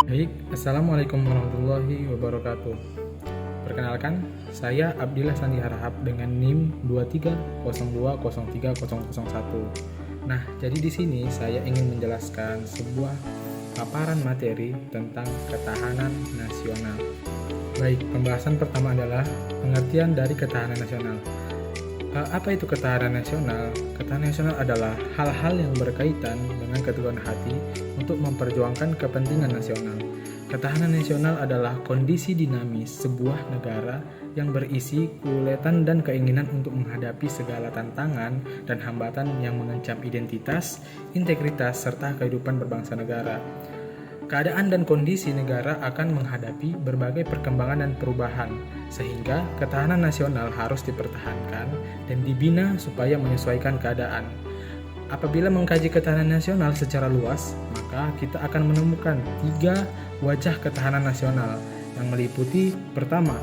Baik, Assalamualaikum warahmatullahi wabarakatuh. Perkenalkan, saya Abdillah Sandi Harahap dengan NIM 2302030001. Nah, jadi di sini saya ingin menjelaskan sebuah paparan materi tentang ketahanan nasional. Baik, pembahasan pertama adalah pengertian dari ketahanan nasional. Apa itu ketahanan nasional? Ketahanan nasional adalah hal-hal yang berkaitan dengan keteguhan hati untuk memperjuangkan kepentingan nasional. Ketahanan nasional adalah kondisi dinamis sebuah negara yang berisi keuletan dan keinginan untuk menghadapi segala tantangan dan hambatan yang mengancam identitas, integritas, serta kehidupan berbangsa negara. Keadaan dan kondisi negara akan menghadapi berbagai perkembangan dan perubahan, sehingga ketahanan nasional harus dipertahankan dan dibina supaya menyesuaikan keadaan. Apabila mengkaji ketahanan nasional secara luas, maka kita akan menemukan 3 wajah ketahanan nasional yang meliputi: pertama,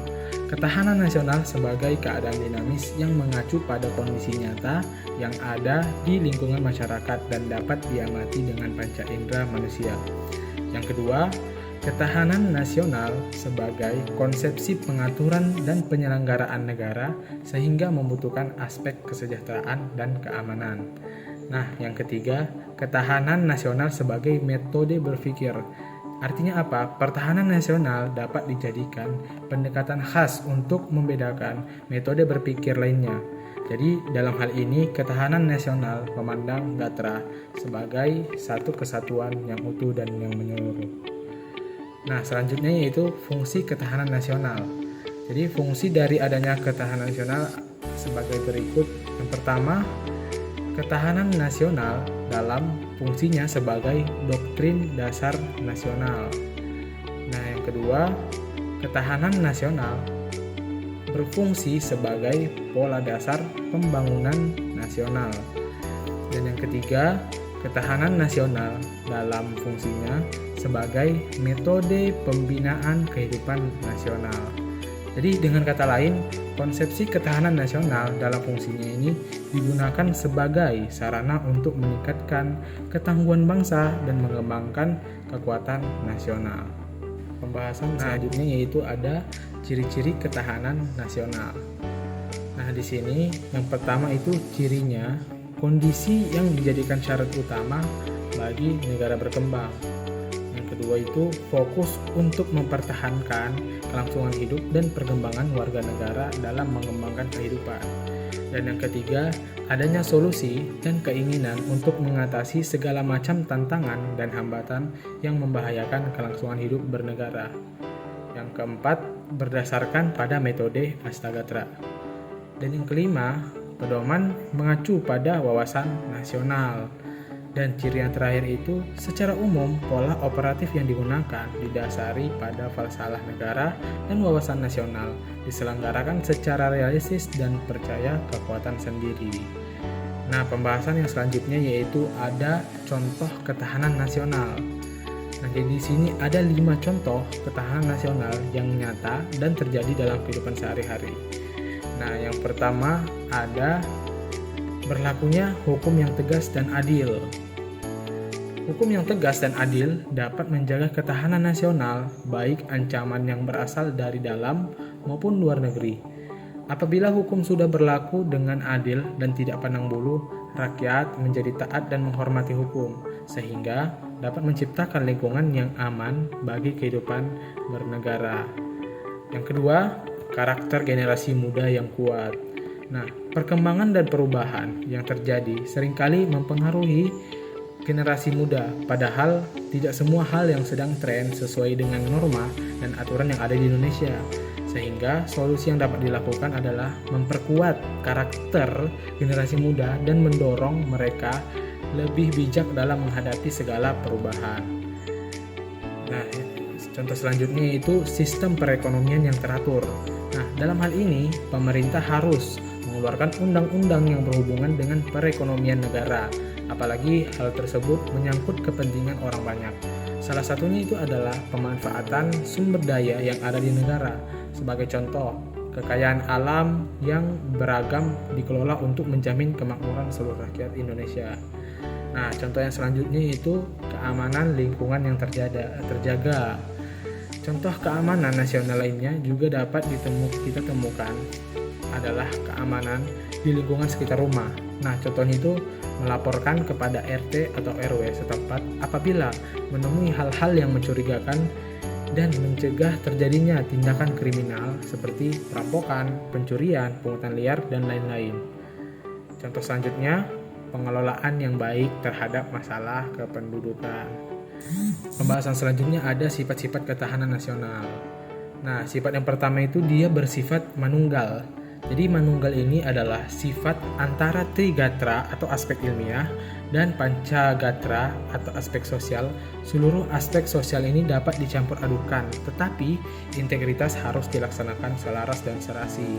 ketahanan nasional sebagai keadaan dinamis yang mengacu pada kondisi nyata yang ada di lingkungan masyarakat dan dapat diamati dengan panca indera manusia. Yang kedua, ketahanan nasional sebagai konsepsi pengaturan dan penyelenggaraan negara sehingga membutuhkan aspek kesejahteraan dan keamanan. Nah, yang ketiga, ketahanan nasional sebagai metode berpikir. Artinya apa? Pertahanan nasional dapat dijadikan pendekatan khas untuk membedakan metode berpikir lainnya. Jadi, dalam hal ini, ketahanan nasional memandang Gatra sebagai satu kesatuan yang utuh dan yang menyeluruh. Nah, selanjutnya yaitu fungsi ketahanan nasional. Jadi, fungsi dari adanya ketahanan nasional sebagai berikut. Yang pertama, ketahanan nasional dalam fungsinya sebagai doktrin dasar nasional. Nah, yang kedua, ketahanan nasional berfungsi sebagai pola dasar pembangunan nasional. Dan yang ketiga, ketahanan nasional dalam fungsinya sebagai metode pembinaan kehidupan nasional. Jadi dengan kata lain, konsepsi ketahanan nasional dalam fungsinya ini digunakan sebagai sarana untuk meningkatkan ketangguhan bangsa dan mengembangkan kekuatan nasional. Pembahasan selanjutnya yaitu ada ciri-ciri ketahanan nasional. Nah, di sini yang pertama itu cirinya kondisi yang dijadikan syarat utama bagi negara berkembang. Yang kedua itu fokus untuk mempertahankan kelangsungan hidup dan perkembangan warga negara dalam mengembangkan kehidupan. Dan yang ketiga, adanya solusi dan keinginan untuk mengatasi segala macam tantangan dan hambatan yang membahayakan kelangsungan hidup bernegara. Yang keempat, berdasarkan pada metode Astagatra. Dan yang kelima, pedoman mengacu pada wawasan nasional. Dan ciri yang terakhir itu, secara umum, pola operatif yang digunakan didasari pada falsafah negara dan wawasan nasional, diselenggarakan secara realistis dan percaya kekuatan sendiri. Nah, pembahasan yang selanjutnya yaitu ada contoh ketahanan nasional. Nah, jadi di sini ada 5 contoh ketahanan nasional yang nyata dan terjadi dalam kehidupan sehari-hari. Nah, yang pertama ada berlakunya hukum yang tegas dan adil. Hukum yang tegas dan adil dapat menjaga ketahanan nasional, baik ancaman yang berasal dari dalam maupun luar negeri. Apabila hukum sudah berlaku dengan adil dan tidak pandang bulu, rakyat menjadi taat dan menghormati hukum, sehingga dapat menciptakan lingkungan yang aman bagi kehidupan bernegara. Yang kedua, karakter generasi muda yang kuat. Nah, perkembangan dan perubahan yang terjadi seringkali mempengaruhi generasi muda, padahal tidak semua hal yang sedang tren sesuai dengan norma dan aturan yang ada di Indonesia. Sehingga solusi yang dapat dilakukan adalah memperkuat karakter generasi muda dan mendorong mereka lebih bijak dalam menghadapi segala perubahan. Nah, contoh selanjutnya yaitu sistem perekonomian yang teratur. Nah, dalam hal ini pemerintah harus mengeluarkan undang-undang yang berhubungan dengan perekonomian negara. Apalagi hal tersebut menyangkut kepentingan orang banyak. Salah satunya itu adalah pemanfaatan sumber daya yang ada di negara. Sebagai contoh, kekayaan alam yang beragam dikelola untuk menjamin kemakmuran seluruh rakyat Indonesia. Nah, contoh yang selanjutnya yaitu keamanan lingkungan yang terjaga. Contoh keamanan nasional lainnya juga dapat kita temukan adalah keamanan di lingkungan sekitar rumah. Nah, contohnya itu melaporkan kepada RT atau RW setempat apabila menemui hal-hal yang mencurigakan dan mencegah terjadinya tindakan kriminal seperti perampokan, pencurian, pungutan liar, dan lain-lain. Contoh selanjutnya, pengelolaan yang baik terhadap masalah kependudukan. Pembahasan selanjutnya ada sifat-sifat ketahanan nasional. Nah, sifat yang pertama itu dia bersifat manunggal. Jadi manunggal ini adalah sifat antara trigatra atau aspek ilmiah dan pancagatra atau aspek sosial. Seluruh aspek sosial ini dapat dicampur adukan, tetapi integritas harus dilaksanakan selaras dan serasi.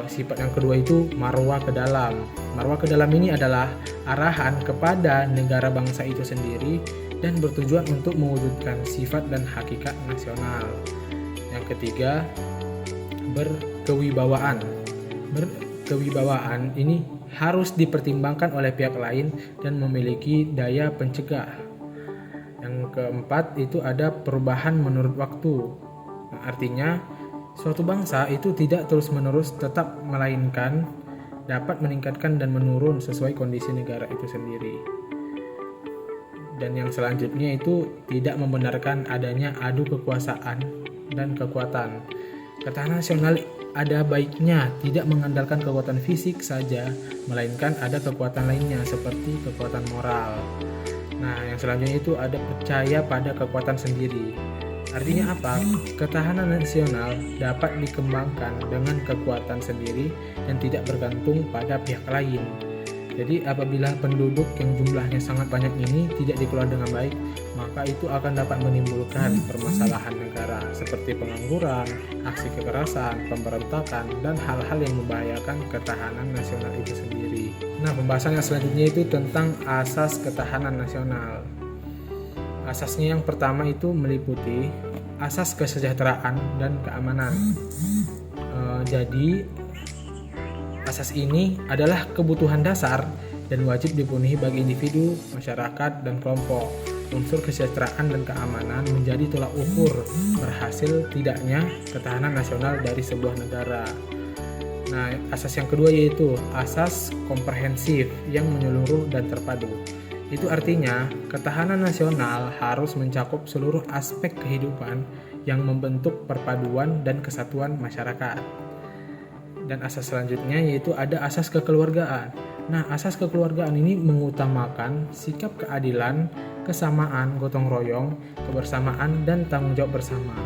Sifat yang kedua itu marwah ke dalam. Marwah ke dalam ini adalah arahan kepada negara bangsa itu sendiri dan bertujuan untuk mewujudkan sifat dan hakikat nasional. Yang ketiga, berkewibawaan. Berkewibawaan ini harus dipertimbangkan oleh pihak lain dan memiliki daya pencegah. Yang keempat itu ada perubahan menurut waktu. Nah, artinya suatu bangsa itu tidak terus-menerus tetap, melainkan dapat meningkatkan dan menurun sesuai kondisi negara itu sendiri. Dan yang selanjutnya itu tidak membenarkan adanya adu kekuasaan dan kekuatan. Ketahanan nasional ada baiknya tidak mengandalkan kekuatan fisik saja, melainkan ada kekuatan lainnya seperti kekuatan moral. Nah, yang selanjutnya itu ada percaya pada kekuatan sendiri. Artinya apa? Ketahanan nasional dapat dikembangkan dengan kekuatan sendiri dan tidak bergantung pada pihak lain. Jadi apabila penduduk yang jumlahnya sangat banyak ini tidak dikelola dengan baik, maka itu akan dapat menimbulkan permasalahan negara seperti pengangguran, aksi kekerasan, pemberontakan, dan hal-hal yang membahayakan ketahanan nasional itu sendiri. Nah, pembahasan yang selanjutnya itu tentang asas ketahanan nasional. Asasnya yang pertama itu meliputi asas kesejahteraan dan keamanan. Jadi asas ini adalah kebutuhan dasar dan wajib dipenuhi bagi individu, masyarakat, dan kelompok. Unsur kesejahteraan dan keamanan menjadi tolak ukur berhasil tidaknya ketahanan nasional dari sebuah negara. Nah, asas yang kedua yaitu asas komprehensif yang menyeluruh dan terpadu. Itu artinya ketahanan nasional harus mencakup seluruh aspek kehidupan yang membentuk perpaduan dan kesatuan masyarakat. Dan asas selanjutnya yaitu ada asas kekeluargaan. Nah, asas kekeluargaan ini mengutamakan sikap keadilan, kesamaan, gotong royong, kebersamaan, dan tanggung jawab bersama.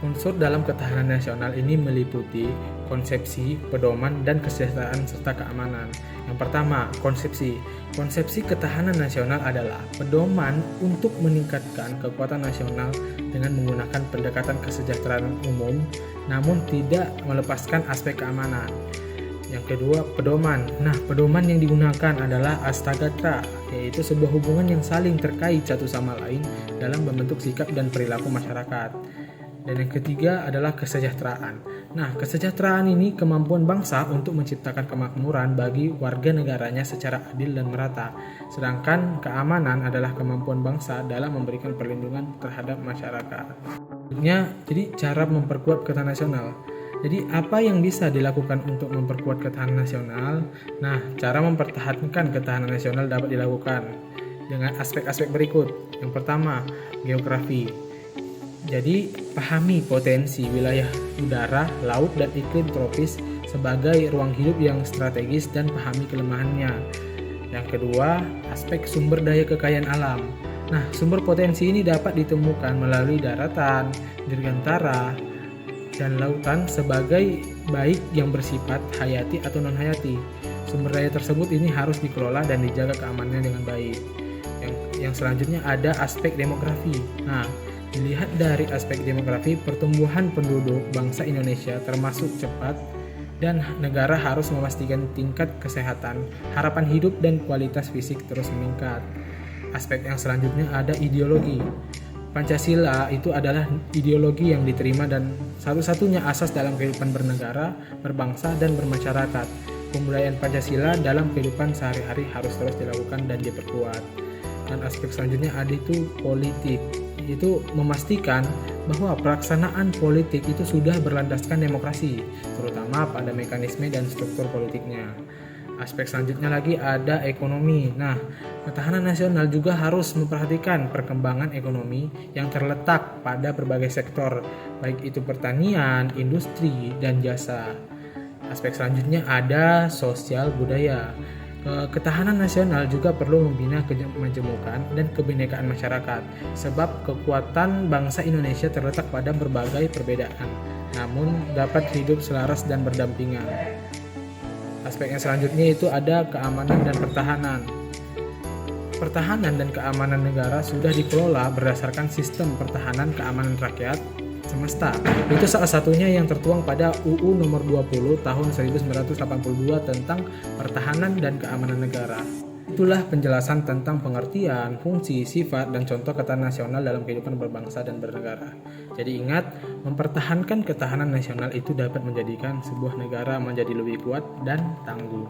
Unsur dalam ketahanan nasional ini meliputi konsepsi, pedoman, dan kesejahteraan serta keamanan. Yang pertama, konsepsi. Konsepsi ketahanan nasional adalah pedoman untuk meningkatkan kekuatan nasional dengan menggunakan pendekatan kesejahteraan umum, namun tidak melepaskan aspek keamanan. Yang kedua, pedoman. Nah, pedoman yang digunakan adalah astagatra, yaitu sebuah hubungan yang saling terkait satu sama lain dalam membentuk sikap dan perilaku masyarakat. Dan yang ketiga adalah kesejahteraan. Nah, kesejahteraan ini kemampuan bangsa untuk menciptakan kemakmuran bagi warga negaranya secara adil dan merata. Sedangkan keamanan adalah kemampuan bangsa dalam memberikan perlindungan terhadap masyarakat. Jadi cara memperkuat ketahanan nasional. Jadi apa yang bisa dilakukan untuk memperkuat ketahanan nasional? Nah, cara mempertahankan ketahanan nasional dapat dilakukan dengan aspek-aspek berikut. Yang pertama, geografi. Jadi, pahami potensi wilayah udara, laut, dan iklim tropis sebagai ruang hidup yang strategis dan pahami kelemahannya. Yang kedua, aspek sumber daya kekayaan alam. Nah, sumber potensi ini dapat ditemukan melalui daratan, dirgantara, dan lautan sebagai baik yang bersifat hayati atau non-hayati. Sumber daya tersebut ini harus dikelola dan dijaga keamanannya dengan baik. Yang selanjutnya ada aspek demografi. Nah, dilihat dari aspek demografi, pertumbuhan penduduk bangsa Indonesia termasuk cepat dan negara harus memastikan tingkat kesehatan, harapan hidup, dan kualitas fisik terus meningkat. Aspek yang selanjutnya ada ideologi. Pancasila itu adalah ideologi yang diterima dan satu-satunya asas dalam kehidupan bernegara, berbangsa, dan bermasyarakat. Pembudayaan Pancasila dalam kehidupan sehari-hari harus terus dilakukan dan diperkuat. Dan aspek selanjutnya ada itu politik. Itu memastikan bahwa pelaksanaan politik itu sudah berlandaskan demokrasi, terutama pada mekanisme dan struktur politiknya. Aspek selanjutnya lagi ada ekonomi. Nah, ketahanan nasional juga harus memperhatikan perkembangan ekonomi yang terletak pada berbagai sektor, baik itu pertanian, industri, dan jasa. Aspek selanjutnya ada sosial budaya. Ketahanan nasional juga perlu membina kemajemukan dan kebinekaan masyarakat, sebab kekuatan bangsa Indonesia terletak pada berbagai perbedaan, namun dapat hidup selaras dan berdampingan. Aspek yang selanjutnya itu ada keamanan dan pertahanan. Pertahanan dan keamanan negara sudah dikelola berdasarkan sistem pertahanan keamanan rakyat semesta. Itu salah satunya yang tertuang pada UU nomor 20 tahun 1982 tentang pertahanan dan keamanan negara. Itulah penjelasan tentang pengertian, fungsi, sifat, dan contoh ketahanan nasional dalam kehidupan berbangsa dan bernegara. Jadi ingat, mempertahankan ketahanan nasional itu dapat menjadikan sebuah negara menjadi lebih kuat dan tangguh.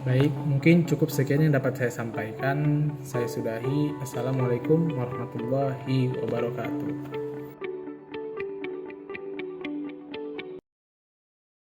Baik, mungkin cukup sekian yang dapat saya sampaikan. Saya sudahi. Assalamualaikum warahmatullahi wabarakatuh.